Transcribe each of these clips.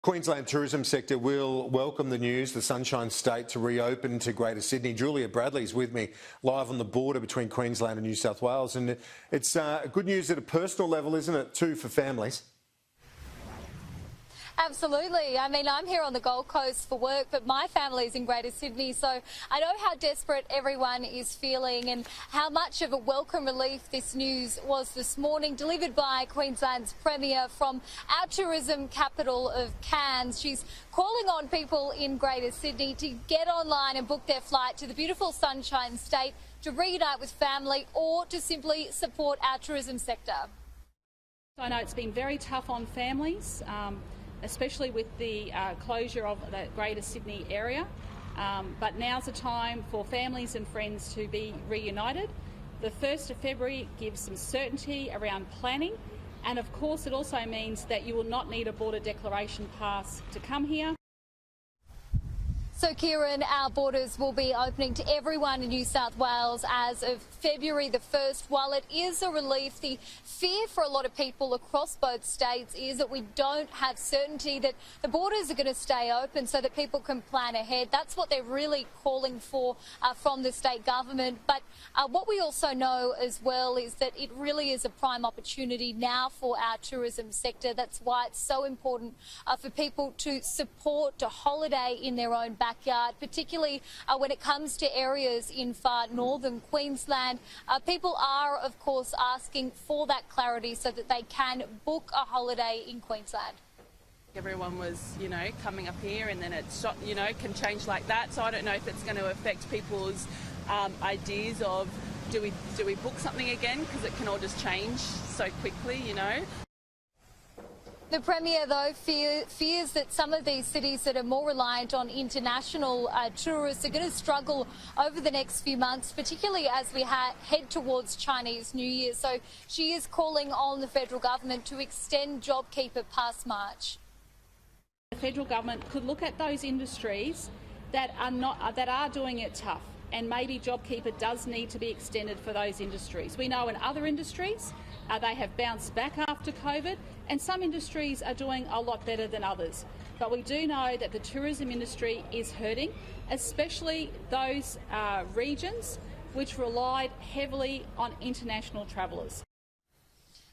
Queensland tourism sector will welcome the news, the Sunshine State to reopen to Greater Sydney. Julia Bradley's with me live on the border between Queensland and New South Wales. And it's good news at a personal level, isn't it, too, for families? Absolutely. I mean, I'm here on the Gold Coast for work, but my family's in Greater Sydney, so I know how desperate everyone is feeling and how much of a welcome relief this news was this morning, delivered by Queensland's Premier from our tourism capital of Cairns. She's calling on people in Greater Sydney to get online and book their flight to the beautiful Sunshine State to reunite with family or to simply support our tourism sector. I know it's been very tough on families, especially with the closure of the Greater Sydney area. But now's the time for families and friends to be reunited. The 1st of February gives some certainty around planning, and of course it also means that you will not need a border declaration pass to come here. So, Kieran, our borders will be opening to everyone in New South Wales as of February the 1st. While it is a relief, the fear for a lot of people across both states is that we don't have certainty that the borders are going to stay open so that people can plan ahead. That's what they're really calling for from the state government. But what we also know as well is that it really is a prime opportunity now for our tourism sector. That's why it's so important for people to support, to holiday in their own backyard, particularly when it comes to areas in far northern Queensland. People are, of course, asking for that clarity so that they can book a holiday in Queensland. Everyone was, coming up here, and then it can change like that. So I don't know if it's going to affect people's ideas of do we book something again, because it can all just change so quickly, The Premier, though, fears that some of these cities that are more reliant on international tourists are going to struggle over the next few months, particularly as we head towards Chinese New Year. So she is calling on the federal government to extend JobKeeper past March. The federal government could look at those industries that are doing it tough, and maybe JobKeeper does need to be extended for those industries. We know in other industries they have bounced back after COVID, and some industries are doing a lot better than others. But we do know that the tourism industry is hurting, especially those regions which relied heavily on international travellers.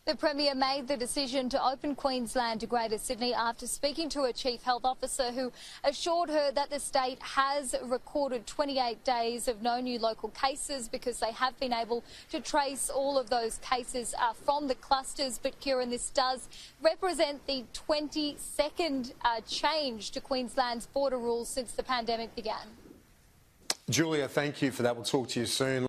The Premier made the decision to open Queensland to Greater Sydney after speaking to a Chief Health Officer who assured her that the state has recorded 28 days of no new local cases because they have been able to trace all of those cases from the clusters. But, Kieran, this does represent the 22nd change to Queensland's border rules since the pandemic began. Julia, thank you for that. We'll talk to you soon.